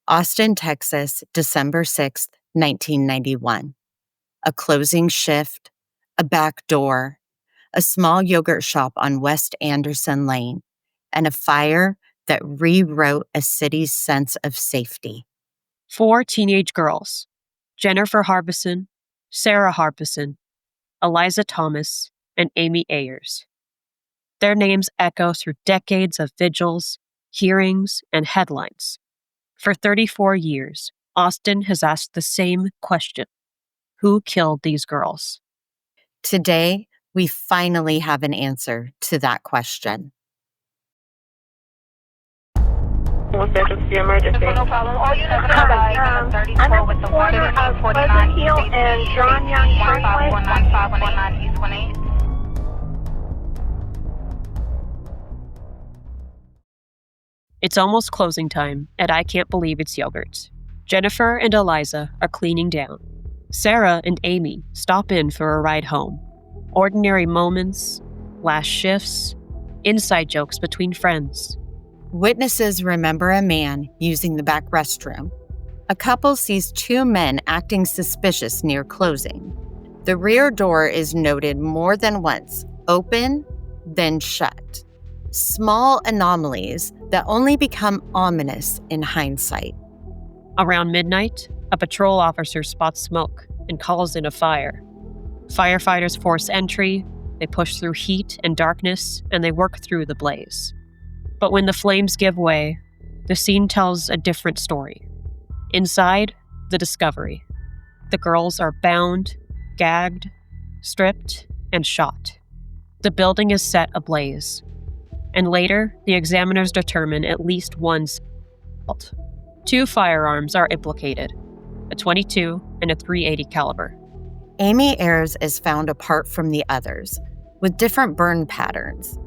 Austin, Texas, December 6th, 1991. A closing shift, a back door, a small yogurt shop on West Anderson Lane, and a fire that rewrote a city's sense of safety. 4 teenage girls, Jennifer Harbison, Sarah Harbison, Eliza Thomas, and Amy Ayers. Their names echo through decades of vigils, hearings, and headlines. For 34 years, Austin has asked the same question: who killed these girls? Today, we finally have an answer to that question. What's the emergency? No problem. All units are I'm at the corner of Pleasant Hill and John Young Freeway. 1519 East 18. It's almost closing time, and I can't believe it's yogurt. Jennifer and Eliza are cleaning down. Sarah and Amy stop in for a ride home. Ordinary moments, last shifts, inside jokes between friends. Witnesses remember a man using the back restroom. A couple sees 2 men acting suspicious near closing. The rear door is noted more than once, open, then shut. Small anomalies that only become ominous in hindsight. Around midnight, a patrol officer spots smoke and calls in a fire. Firefighters force entry, they push through heat and darkness, and they work through the blaze. But when the flames give way, the scene tells a different story. Inside, the discovery. The girls are bound, gagged, stripped, and shot. The building is set ablaze. And later, the examiners determine at least one assault. 2 firearms are implicated, a .22 and a .380 caliber. Amy Ayers is found apart from the others, with different burn patterns.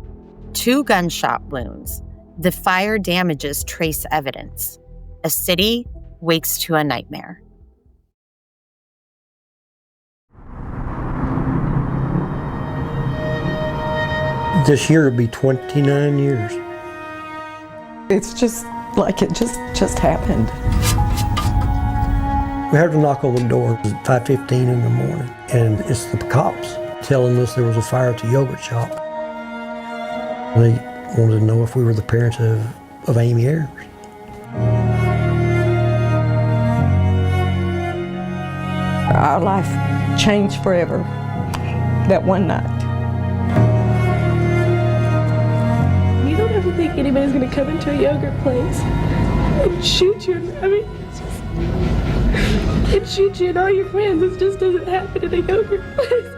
2 gunshot wounds. The fire damages trace evidence. A city wakes to a nightmare. This year will be 29 years. It's just like it just happened. We heard a knock on the door at 5:15 in the morning, and it's the cops telling us there was a fire at the yogurt shop. They wanted to know if we were the parents of Amy Ayers. Our life changed forever that one night. You don't ever think anybody's gonna come into a yogurt place and shoot you. I mean, and shoot you and all your friends. It just doesn't happen in a yogurt place.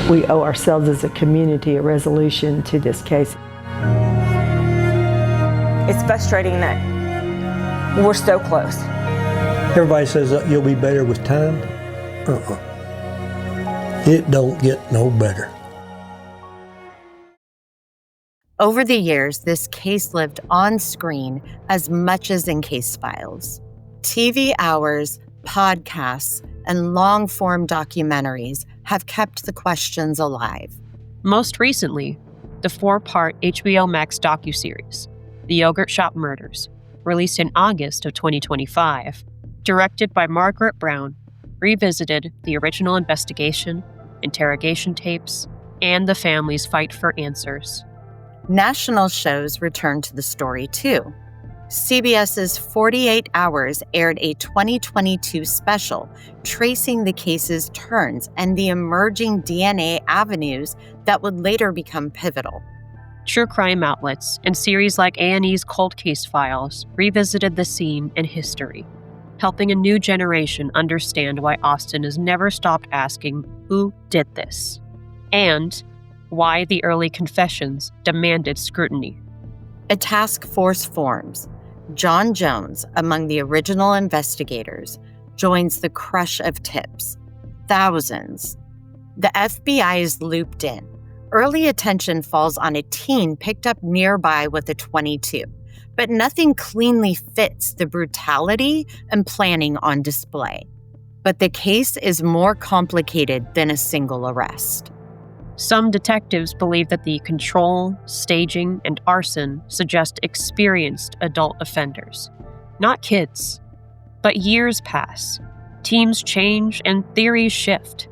We owe ourselves as a community a resolution to this case. It's frustrating that we're so close. Everybody says that you'll be better with time. It don't get no better. Over the years, this case lived on screen as much as in case files. TV hours, podcasts, and long-form documentaries have kept the questions alive. Most recently, the 4-part HBO Max docuseries, The Yogurt Shop Murders, released in August of 2025, directed by Margaret Brown, revisited the original investigation, interrogation tapes, and the family's fight for answers. National shows returned to the story too. CBS's 48 Hours aired a 2022 special tracing the case's turns and the emerging DNA avenues that would later become pivotal. True crime outlets and series like A&E's Cold Case Files revisited the scene and history, helping a new generation understand why Austin has never stopped asking who did this, and why the early confessions demanded scrutiny. A task force forms. John Jones, among the original investigators, joins the crush of tips. Thousands. The FBI is looped in. Early attention falls on a teen picked up nearby with a .22, but nothing cleanly fits the brutality and planning on display. But the case is more complicated than a single arrest. Some detectives believe that the control, staging, and arson suggest experienced adult offenders, Not kids. But years pass. Teams change and theories shift.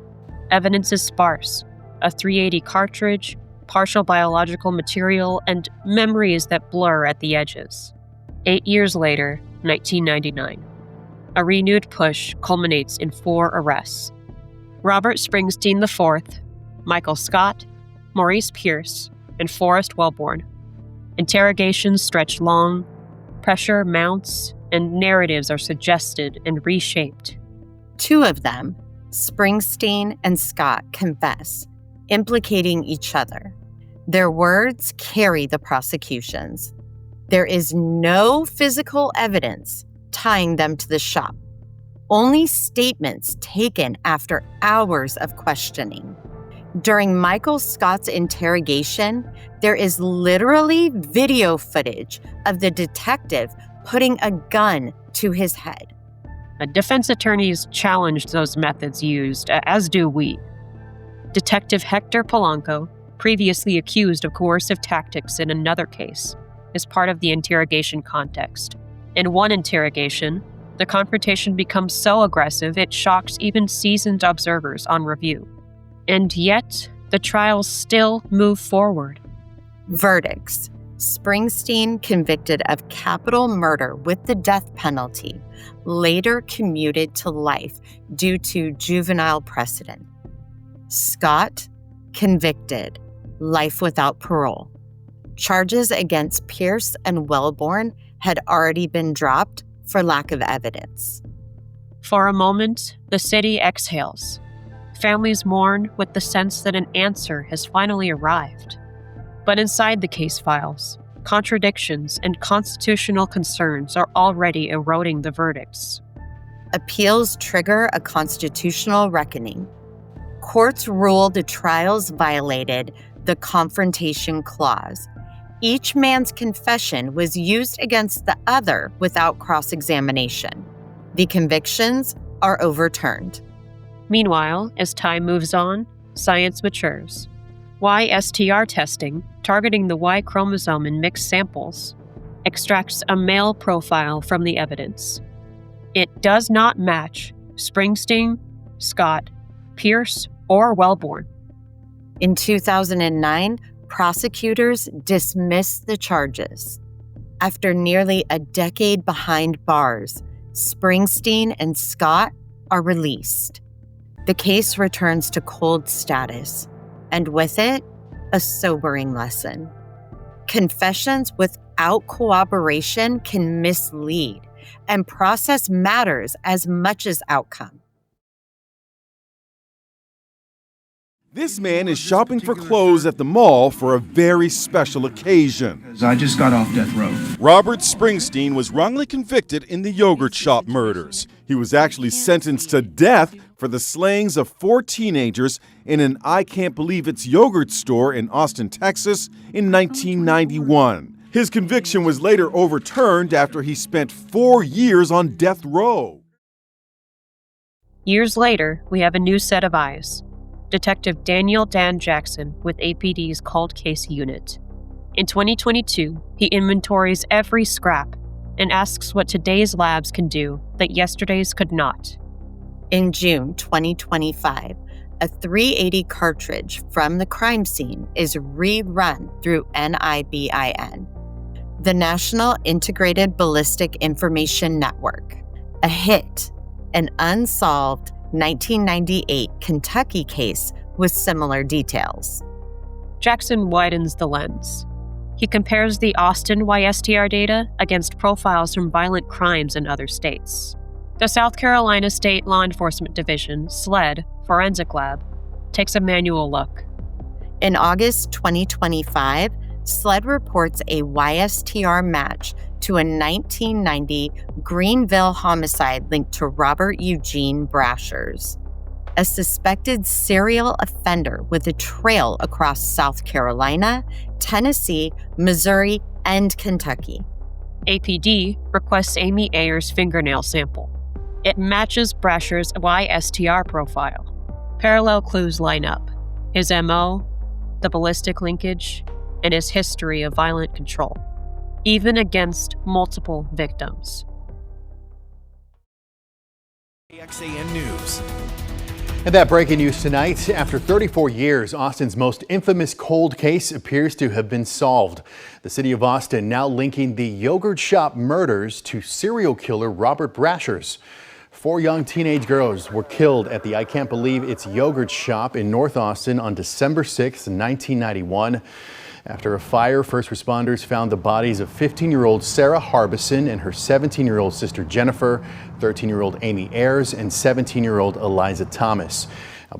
Evidence is sparse. A .380 cartridge, partial biological material, and memories that blur at the edges. 8 years later, 1999. A renewed push culminates in 4 arrests. Robert Springsteen IV, Michael Scott, Maurice Pierce, and Forrest Wellborn. Interrogations stretch long, pressure mounts, and narratives are suggested and reshaped. 2 of them, Springsteen and Scott, confess, implicating each other. Their words carry the prosecutions. There is no physical evidence tying them to the shop, only statements taken after hours of questioning. During Michael Scott's interrogation, there is literally video footage of the detective putting a gun to his head. Defense attorneys challenged those methods used, as do we. Detective Hector Polanco, previously accused of coercive tactics in another case, is part of the interrogation context. In one interrogation, the confrontation becomes so aggressive it shocks even seasoned observers on review. And yet, the trials still move forward. Verdicts. Springsteen, convicted of capital murder with the death penalty, later commuted to life due to juvenile precedent. Scott, convicted, life without parole. Charges against Pierce and Wellborn had already been dropped for lack of evidence. For a moment, the city exhales. Families mourn with the sense that an answer has finally arrived. But inside the case files, contradictions and constitutional concerns are already eroding the verdicts. Appeals trigger a constitutional reckoning. Courts rule the trials violated the Confrontation Clause. Each man's confession was used against the other without cross-examination. The convictions are overturned. Meanwhile, as time moves on, science matures. Y-STR testing, targeting the Y chromosome in mixed samples, extracts a male profile from the evidence. It does not match Springsteen, Scott, Pierce, or Wellborn. In 2009, prosecutors dismissed the charges. After nearly a decade behind bars, Springsteen and Scott are released. The case returns to cold status, and with it, a sobering lesson. Confessions without corroboration can mislead, and process matters as much as outcome. This man is shopping for clothes at the mall for a very special occasion. I just got off death row. Robert Springsteen was wrongly convicted in the yogurt shop murders. He was actually sentenced to death for the slayings of 4 teenagers in an I Can't Believe It's yogurt store in Austin, Texas in 1991. His conviction was later overturned after he spent 4 years on death row. Years later, we have a new set of eyes. Detective Daniel Dan Jackson with APD's Cold Case Unit. In 2022, he inventories every scrap and asks what today's labs can do that yesterday's could not. In June 2025, a .380 cartridge from the crime scene is rerun through NIBIN, the National Integrated Ballistic Information Network, a hit, an unsolved 1998 Kentucky case with similar details. Jackson widens the lens. He compares the Austin Y-STR data against profiles from violent crimes in other states. The South Carolina State Law Enforcement Division, SLED, Forensic Lab, takes a manual look. In August 2025, SLED reports a Y-STR match to a 1990 Greenville homicide linked to Robert Eugene Brashers, a suspected serial offender with a trail across South Carolina, Tennessee, Missouri, and Kentucky. APD requests Amy Ayers' fingernail sample. It matches Brashers' Y-STR profile. Parallel clues line up: his MO, the ballistic linkage, and his history of violent control, even against multiple victims. XAN News. And that breaking news tonight, after 34 years, Austin's most infamous cold case appears to have been solved. The city of Austin now linking the yogurt shop murders to serial killer Robert Brashers. 4 young teenage girls were killed at the I Can't Believe It's Yogurt shop in North Austin on December 6, 1991. After a fire, first responders found the bodies of 15-year-old Sarah Harbison and her 17-year-old sister Jennifer, 13-year-old Amy Ayers, and 17-year-old Eliza Thomas.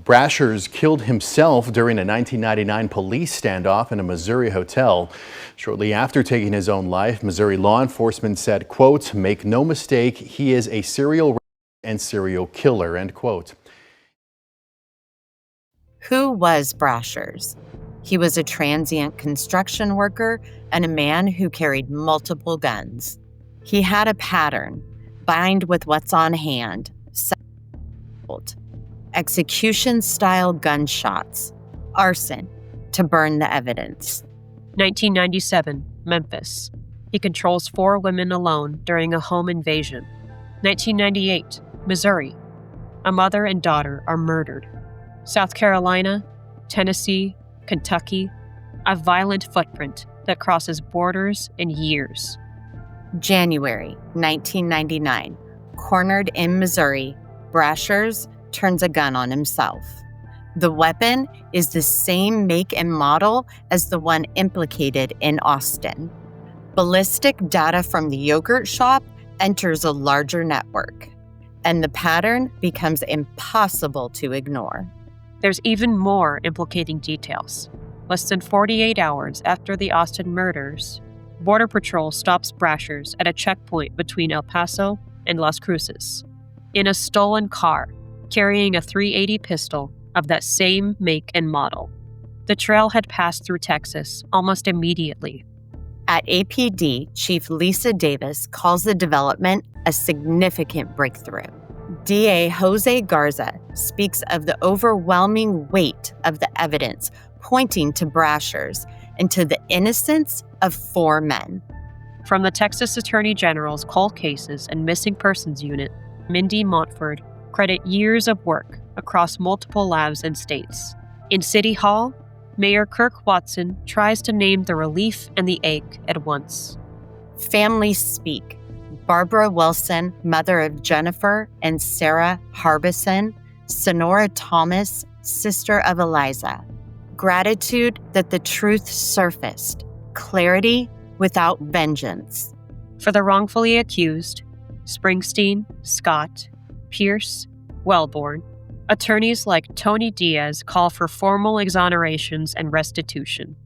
Brashers killed himself during a 1999 police standoff in a Missouri hotel. Shortly after taking his own life, Missouri law enforcement said, quote, "Make no mistake, he is a serial and serial killer," end quote. Who was Brashers? He was a transient construction worker and a man who carried multiple guns. He had a pattern: bind with what's on hand, execution-style gunshots, arson to burn the evidence. 1997, Memphis. He controls 4 women alone during a home invasion. 1998, Missouri. A mother and daughter are murdered. South Carolina, Tennessee, Kentucky, a violent footprint that crosses borders in years. January 1999, cornered in Missouri, Brashers turns a gun on himself. The weapon is the same make and model as the one implicated in Austin. Ballistic data from the yogurt shop enters a larger network, and the pattern becomes impossible to ignore. There's even more implicating details. Less than 48 hours after the Austin murders, Border Patrol stops Brashers at a checkpoint between El Paso and Las Cruces in a stolen car, carrying a .380 pistol of that same make and model. The trail had passed through Texas almost immediately. At APD, Chief Lisa Davis calls the development a significant breakthrough. DA Jose Garza speaks of the overwhelming weight of the evidence pointing to Brashers and to the innocence of 4 men. From the Texas Attorney General's cold cases and missing persons unit, Mindy Montford credit years of work across multiple labs and states. In City Hall, Mayor Kirk Watson tries to name the relief and the ache at once. Families speak. Barbara Wilson, mother of Jennifer and Sarah Harbison, Sonora Thomas, sister of Eliza. Gratitude that the truth surfaced. Clarity without vengeance. For the wrongfully accused, Springsteen, Scott, Pierce, Wellborn, attorneys like Tony Diaz call for formal exonerations and restitution.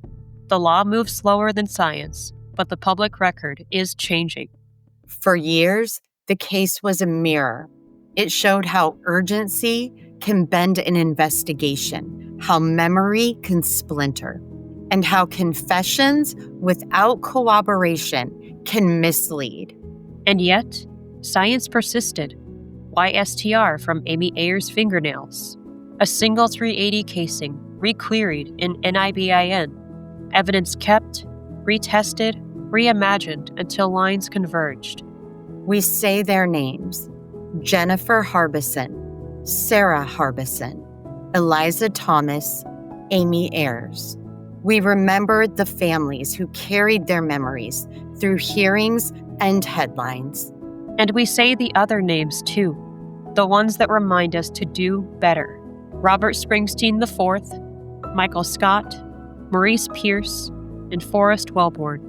The law moves slower than science, but the public record is changing. For years, the case was a mirror. It showed how urgency can bend an investigation, how memory can splinter, and how confessions without corroboration can mislead. And yet, science persisted. Y-STR from Amy Ayers' fingernails. A single .380 casing requeried in NIBIN. Evidence kept, retested, reimagined until lines converged. We say their names: Jennifer Harbison, Sarah Harbison, Eliza Thomas, Amy Ayers. We remembered the families who carried their memories through hearings and headlines. And we say the other names too, the ones that remind us to do better. Robert Springsteen IV, Michael Scott, Maurice Pierce, and Forrest Wellborn.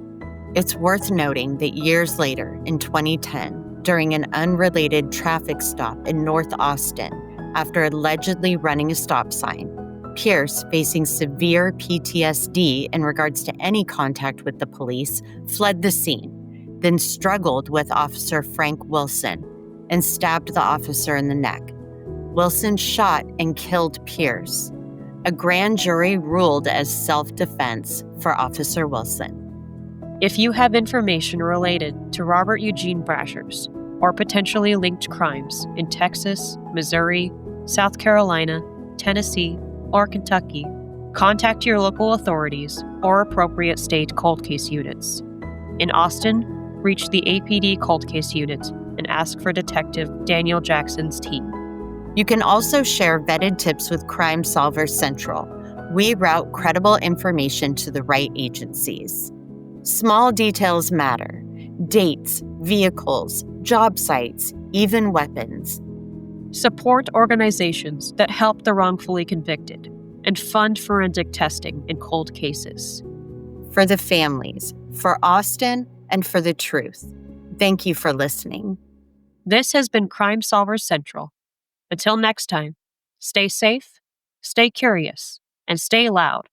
It's worth noting that years later, in 2010, during an unrelated traffic stop in North Austin, after allegedly running a stop sign, Pierce, facing severe PTSD in regards to any contact with the police, fled the scene, then struggled with Officer Frank Wilson and stabbed the officer in the neck. Wilson shot and killed Pierce. A grand jury ruled as self-defense for Officer Wilson. If you have information related to Robert Eugene Brashers or potentially linked crimes in Texas, Missouri, South Carolina, Tennessee, or Kentucky, contact your local authorities or appropriate state cold case units. In Austin, reach the APD Cold Case Unit and ask for Detective Daniel Jackson's team. You can also share vetted tips with Crime Solvers Central. We route credible information to the right agencies. Small details matter: dates, vehicles, job sites, even weapons. Support organizations that help the wrongfully convicted and fund forensic testing in cold cases. For the families, for Austin, and for the truth. Thank you for listening. This has been Crime Solvers Central. Until next time, stay safe, stay curious, and stay loud.